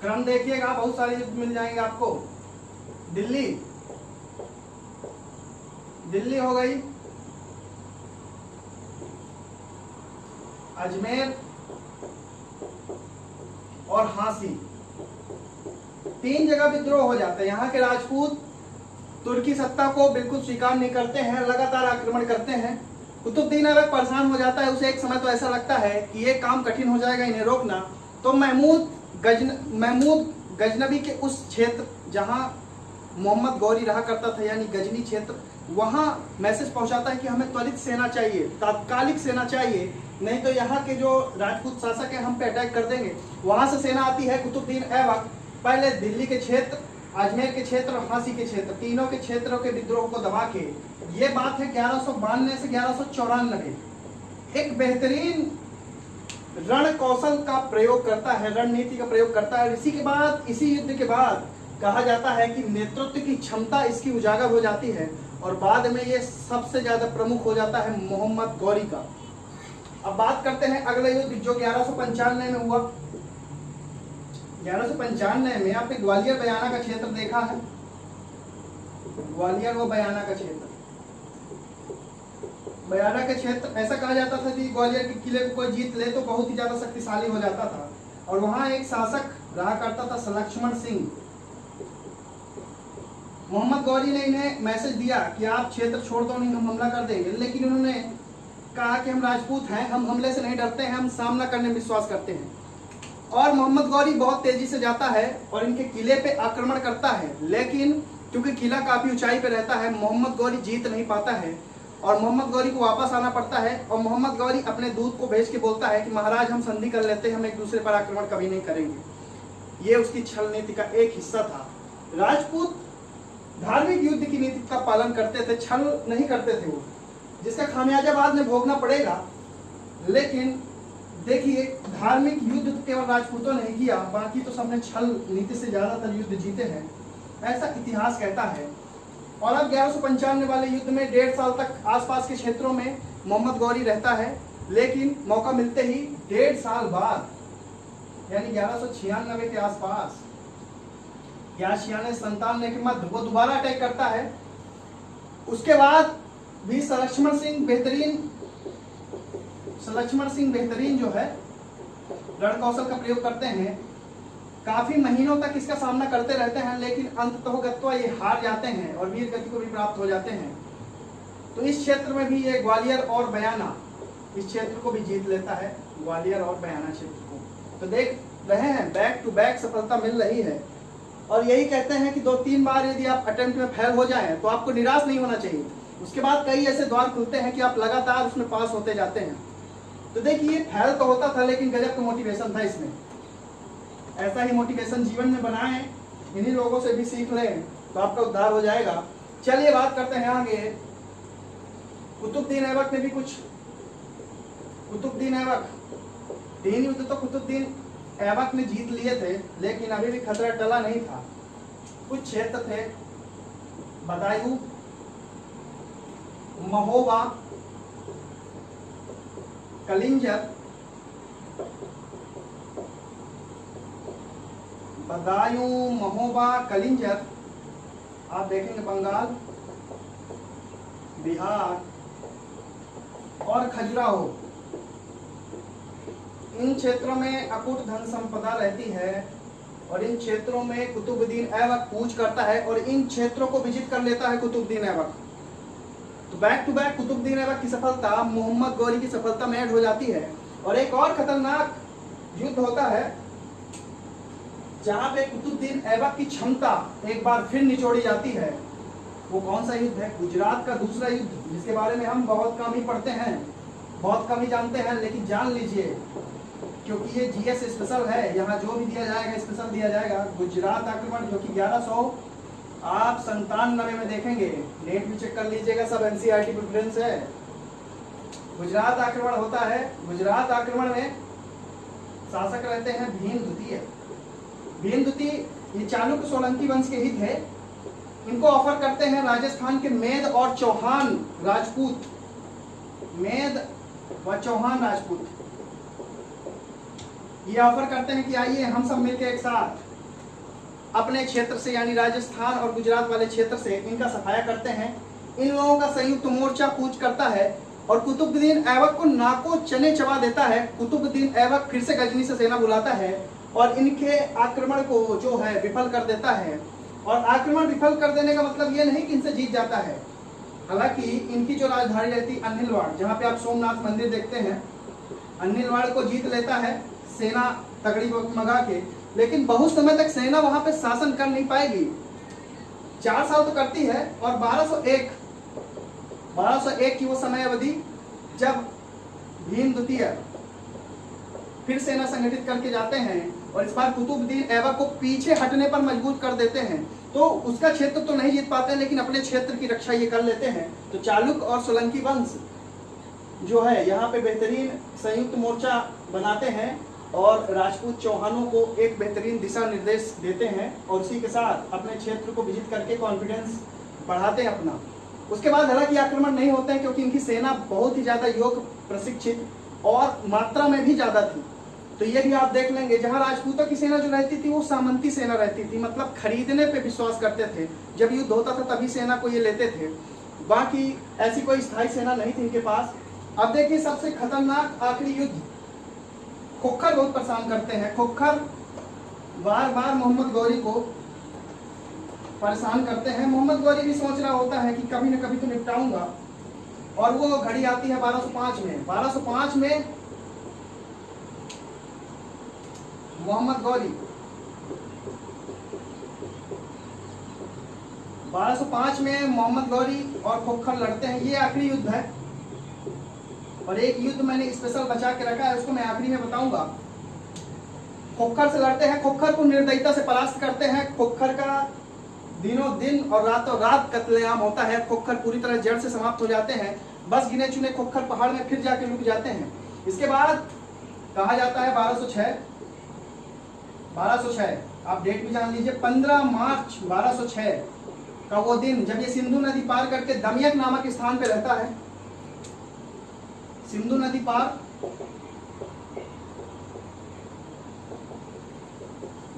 क्रम देखिएगा, बहुत सारे युद्ध मिल जाएंगे आपको। दिल्ली, दिल्ली हो गई, अजमेर और हांसी, 3 जगह विद्रोह हो जाते हैं। यहाँ के राजपूत तुर्की सत्ता को बिल्कुल स्वीकार नहीं करते हैं, लगातार आक्रमण करते हैं। कुतुबुद्दीन ऐबक परेशान हो जाता है, उसे एक समय तो ऐसा लगता है कि ये काम कठिन हो जाएगा इन्हें रोकना। तो महमूद गजनबी के उस क्षेत्र जहाँ मोहम्मद गौरी रहा करता था, यानी गजनी क्षेत्र, वहाँ मैसेज पहुँचाता है कि हमें त्वरित सेना चाहिए, तात्कालिक सेना चाहिए, नहीं तो यहाँ के जो राजपूत शासक है हम पे अटैक कर देंगे। वहाँ से सेना आती है। कुतुबुद्दीन ऐबक पहले दिल्ली के क्षेत्र, अजमेर के क्षेत्र और हांसी के क्षेत्र, तीनों के क्षेत्रों के विद्रोह को दबा के, ये बात है 1192 से 1194, एक बेहतरीन रण कौशल का प्रयोग करता है, रणनीति का प्रयोग करता है। इसी के बाद, इसी युद्ध के बाद कहा जाता है कि नेतृत्व की क्षमता इसकी उजागर हो जाती है और बाद में ये सबसे ज्यादा प्रमुख हो जाता है मोहम्मद गौरी का। अब बात करते हैं अगले युद्ध जो 1195 में हुआ। 1195 में आपने ग्वालियर बयाना का क्षेत्र देखा है, ग्वालियर व बयाना का क्षेत्र। बयाना का क्षेत्र ऐसा कहा जाता था कि ग्वालियर के किले को कोई जीत ले तो बहुत ही ज्यादा शक्तिशाली हो जाता था, और वहां एक शासक रहा करता था सलक्ष्मण सिंह। मोहम्मद गौरी ने इन्हें मैसेज दिया कि आप क्षेत्र छोड़ दो, नहीं हम हमला कर देंगे, लेकिन उन्होंने कहा कि हम राजपूत हैं, हम हमले से नहीं डरते हैं, हम सामना करने में विश्वास करते हैं। और मोहम्मद गौरी बहुत तेजी से जाता है और इनके किले पे आक्रमण करता है, लेकिन क्योंकि किला काफी ऊंचाई पे रहता है, मोहम्मद गौरी जीत नहीं पाता है और मोहम्मद गौरी को वापस आना पड़ता है। और मोहम्मद गौरी अपने दूत को भेज के बोलता है कि महाराज हम संधि कर लेते हैं, हम एक दूसरे पर आक्रमण कभी नहीं करेंगे। ये उसकी छल नीति का एक हिस्सा था। राजपूत धार्मिक युद्ध की नीति का पालन करते थे, छल नहीं करते थे वो, जिसका खामियाजा बाद में भोगना पड़ेगा। लेकिन देखिए, धार्मिक युद्ध तो केवल राजपूतों ने किया, बाकी तो सबने छल नीति से ज्यादातर युद्ध जीते हैं, ऐसा इतिहास कहता है। और अब 1195 वाले युद्ध में 1.5 साल तक आसपास के क्षेत्रों में मोहम्मद गौरी रहता है, लेकिन मौका मिलते ही 1.5 साल बाद यानी 1196 के आसपास, 1196-97 के मध्य वो दोबारा अटैक करता है। उसके बाद भी सलक्ष्मण सिंह बेहतरीन जो है रण कौशल का प्रयोग करते हैं। काफी महीनों तक इसका सामना करते रहते हैं, लेकिन अंततः ये हार जाते हैं और वीर गति को भी प्राप्त हो जाते हैं। तो इस क्षेत्र में भी ये ग्वालियर और बयाना, इस क्षेत्र को भी जीत लेता है, ग्वालियर और बयाना क्षेत्र को। तो देख रहे हैं बैक टू बैक सफलता मिल रही है। और यही कहते हैं कि 2-3 बार यदि आप अटेम्प्ट में फेल हो जाएं तो आपको निराश नहीं होना चाहिए, उसके बाद कई ऐसे द्वार खुलते हैं कि आप लगातार उसमें पास होते जाते हैं। तो देखिए, फेल तो होता था लेकिन गजब का मोटिवेशन था इसमें। ऐसा ही मोटिवेशन जीवन में बनाएं, इन्हीं लोगों से भी सीख लें तो आपका उद्धार हो जाएगा। चलिए बात करते हैं आगे। कुतुबुद्दीन ऐबक ने भी कुछ, कुतुबुद्दीन ऐबक 3 युद्ध तो कुतुबुद्दीन ऐबक ने जीत लिए थे, लेकिन अभी भी खतरा टला नहीं था। कुछ क्षेत्र थे, बदायूं, महोबा, कलिंजर, बदायूं, महोबा, कलिंजर, आप देखेंगे बंगाल, बिहार और खजुराहो, इन क्षेत्रों में अकूट धन संपदा रहती है और इन क्षेत्रों में कुतुबुद्दीन ऐबक कूच करता है और इन क्षेत्रों को विजित कर लेता है कुतुबुद्दीन ऐबक। तो back to back Qutubuddin Aibak की सफलता मोहम्मद गौरी की सफलता में ऐड हो जाती है। और एक और खतरनाक युद्ध होता है जहां पे कुतुबुद्दीन ऐबक की क्षमता एक बार फिर निचोड़ी जाती है। वो कौन सा युद्ध है? गुजरात का दूसरा युद्ध, जिसके बारे में हम बहुत कम ही पढ़ते हैं, बहुत कम ही जानते हैं, लेकिन जान लीजिए क्योंकि ये जीएस स्पेशल है, यहाँ जो भी दिया जाएगा स्पेशल दिया जाएगा। गुजरात आक्रमण जो कि 1197 में देखेंगे, नेट भी चेक कर लीजिएगा, सब एनसीईआरटी प्रेफरेंस है। गुजरात आक्रमण होता है। गुजरात आक्रमण में शासक रहते हैं भीम द्वितीय। भीम द्वितीय ये चालुक्य सोलंकी वंश के ही थे। इनको ऑफर करते हैं राजस्थान के मेद और चौहान राजपूत, मेद व चौहान राजपूत ये ऑफर करते हैं कि आइए हम सब मिलकर एक साथ अपने क्षेत्र से यानी राजस्थान और गुजरात वाले क्षेत्र से इनका सफाया करते हैं। इन लोगों का संयुक्त मोर्चा कूच करता है और कुतुबुद्दीन ऐबक को नाको चने चबा देता है। कुतुबुद्दीन ऐबक फिर से गजनी से सेना बुलाता है और इनके आक्रमण को जो है विफल कर देता है। और आक्रमण विफल कर देने का मतलब ये नहीं कि इनसे जीत जाता है, हालांकि इनकी जो राजधानी रहती अन्हिलवाड़, जहाँ पे आप सोमनाथ मंदिर देखते हैं, अन्हिलवाड़ को जीत लेता है सेना तगड़ी मंगा के, लेकिन बहुत समय तक सेना वहां पे शासन कर नहीं पाएगी। 4 साल तो करती है और 1201 की वो समय अवधि जब भीम द्वितीय फिर सेना संगठित करके जाते हैं और इस बार कुतुबुद्दीन ऐबक को पीछे हटने पर मजबूर कर देते हैं, तो उसका क्षेत्र तो नहीं जीत पाते लेकिन अपने क्षेत्र की रक्षा ये कर लेते हैं। तो चालुक्य और सोलंकी वंश जो है यहाँ पे बेहतरीन संयुक्त मोर्चा बनाते हैं और राजपूत चौहानों को एक बेहतरीन दिशा निर्देश देते हैं और उसी के साथ अपने क्षेत्र को विजित करके कॉन्फिडेंस बढ़ाते हैं अपना। उसके बाद हालांकि आक्रमण नहीं होते हैं क्योंकि इनकी सेना बहुत ही ज्यादा योग प्रशिक्षित और मात्रा में भी ज्यादा थी। तो ये भी आप देख लेंगे, जहां राजपूतों की सेना जो रहती थी वो सामंती सेना रहती थी, मतलब खरीदने पे विश्वास करते थे। जब युद्ध होता था तभी सेना को ये लेते थे, बाकी ऐसी कोई स्थायी सेना नहीं थी इनके पास। अब देखिए सबसे खतरनाक आखिरी युद्ध, खोखर बहुत परेशान करते हैं। खोखर बार बार मोहम्मद गौरी को परेशान करते हैं। मोहम्मद गौरी भी सोच रहा होता है कि कभी न कभी तो निपटाऊंगा, और वो घड़ी आती है 1205 में। 1205 में मोहम्मद गौरी 1205 में मोहम्मद गौरी और खोखर लड़ते हैं। ये आखिरी युद्ध है और एक युद्ध मैंने स्पेशल बचा के रखा है, उसको मैं आखिरी में बताऊंगा। खोखर से लड़ते हैं, खोखर को निर्दयता से परास्त करते हैं। खोखर का दिनों दिन और रातों रात कत्लेआम होता है। खोखर पूरी तरह जड़ से समाप्त हो जाते हैं। बस गिने चुने खोखर पहाड़ में फिर जाके रुक जाते हैं। इसके बाद कहा जाता है 1206 आप डेट भी जान लीजिए, 15 मार्च 1206 का वो दिन जब ये सिंधु नदी पार करके दमियक नामक स्थान पे रहता है। सिंधु नदी पार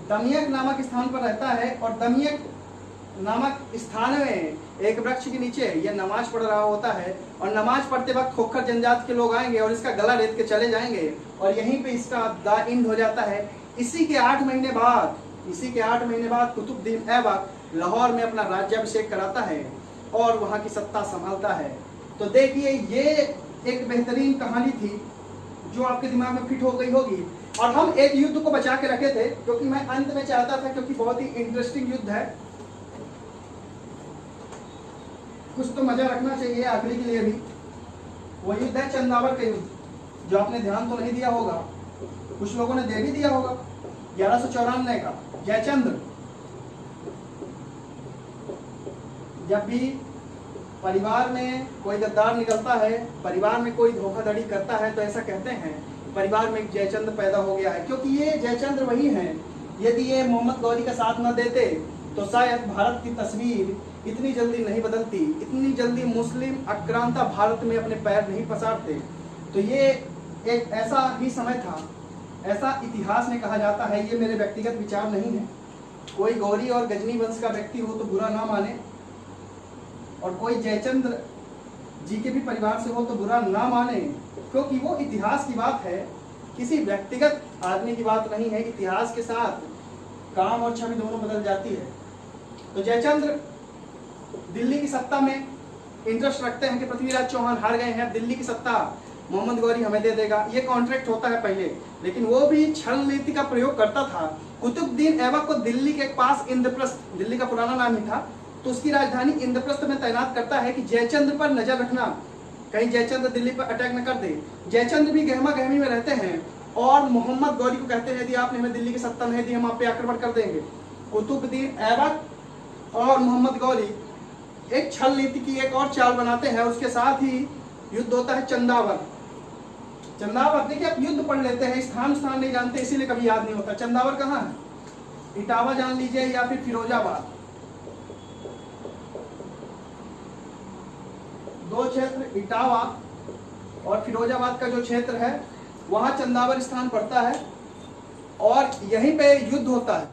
दमियक नामक स्थान पर रहता है और दमियक नामक स्थान में एक वृक्ष के नीचे ये नमाज पढ़ रहा होता है और नमाज पढ़ते वक्त खोखर जनजाति के लोग आएंगे और इसका गला रेत के चले जाएंगे और यहीं पे इसका दा इंड हो जाता है। इसी के 8 महीने बाद कुतुबुद्दीन ऐबक लाहौर में अपना राज्याभिषेक कराता है और वहां की सत्ता संभालता है। तो देखिए ये एक बेहतरीन कहानी थी जो आपके दिमाग में फिट हो गई होगी। और हम एक युद्ध को बचा के रखे थे क्योंकि मैं अंत में चाहता था, क्योंकि बहुत ही इंटरेस्टिंग युद्ध है, कुछ तो मजा रखना चाहिए आखिरी के लिए भी। वो युद्ध है चंदावर का युद्ध, जो आपने ध्यान तो नहीं दिया होगा, कुछ लोगों ने दे भी दिया होगा। 1194 का जयचंद्र, जब भी परिवार में कोई गद्दार निकलता है, परिवार में कोई धोखाधड़ी करता है, तो ऐसा कहते हैं परिवार में एक जयचंद्र पैदा हो गया है, क्योंकि ये जयचंद्र वही हैं। यदि ये मोहम्मद गौरी का साथ न देते तो शायद भारत की तस्वीर इतनी जल्दी नहीं बदलती, इतनी जल्दी मुस्लिम आक्रांता भारत में अपने पैर नहीं पसारते। तो ये एक ऐसा ही समय था, ऐसा इतिहास में कहा जाता है। ये मेरे व्यक्तिगत विचार नहीं है, कोई गौरी और गजनी वंश का व्यक्ति हो तो बुरा ना माने, और कोई जयचंद्र जी के भी परिवार से हो तो बुरा ना माने, क्योंकि वो इतिहास की बात है, किसी व्यक्तिगत आदमी की बात नहीं है। इतिहास के साथ काम और छवि दोनों बदल जाती है। तो जयचंद्र दिल्ली की सत्ता में इंटरेस्ट रखते हैं कि पृथ्वीराज चौहान हार गए हैं, दिल्ली की सत्ता मोहम्मद गौरी हमें दे देगा, ये कॉन्ट्रैक्ट होता है पहले। लेकिन वो भी छल नीति का प्रयोग करता था। कुतुबुद्दीन ऐबक को दिल्ली के पास इंद्रप्रस्थ, दिल्ली का पुराना नाम ही था, तो उसकी राजधानी इंद्रप्रस्थ में तैनात करता है कि जयचंद्र पर नजर रखना, कहीं जयचंद्र दिल्ली पर अटैक न कर दे। जयचंद्र भी गहमा गहमी में रहते हैं और मोहम्मद गौरी को कहते हैं यदि आपने हमें दिल्ली की सत्ता नहीं दी हम आप पे आक्रमण कर देंगे। कुतुबुद्दीन ऐबक और मोहम्मद गौरी एक छल नीति की एक और चाल बनाते हैं। उसके साथ ही युद्ध होता है चंदावर। चंदावर देखिए, आप युद्ध पढ़ लेते हैं, स्थान नहीं जानते इसीलिए कभी याद नहीं होता। चंदावर कहाँ है? इटावा जान लीजिए या फिर फिरोजाबाद। दो क्षेत्र, इटावा और फिरोजाबाद का जो क्षेत्र है वहां चंदावर स्थान पड़ता है और यहीं पे युद्ध होता है।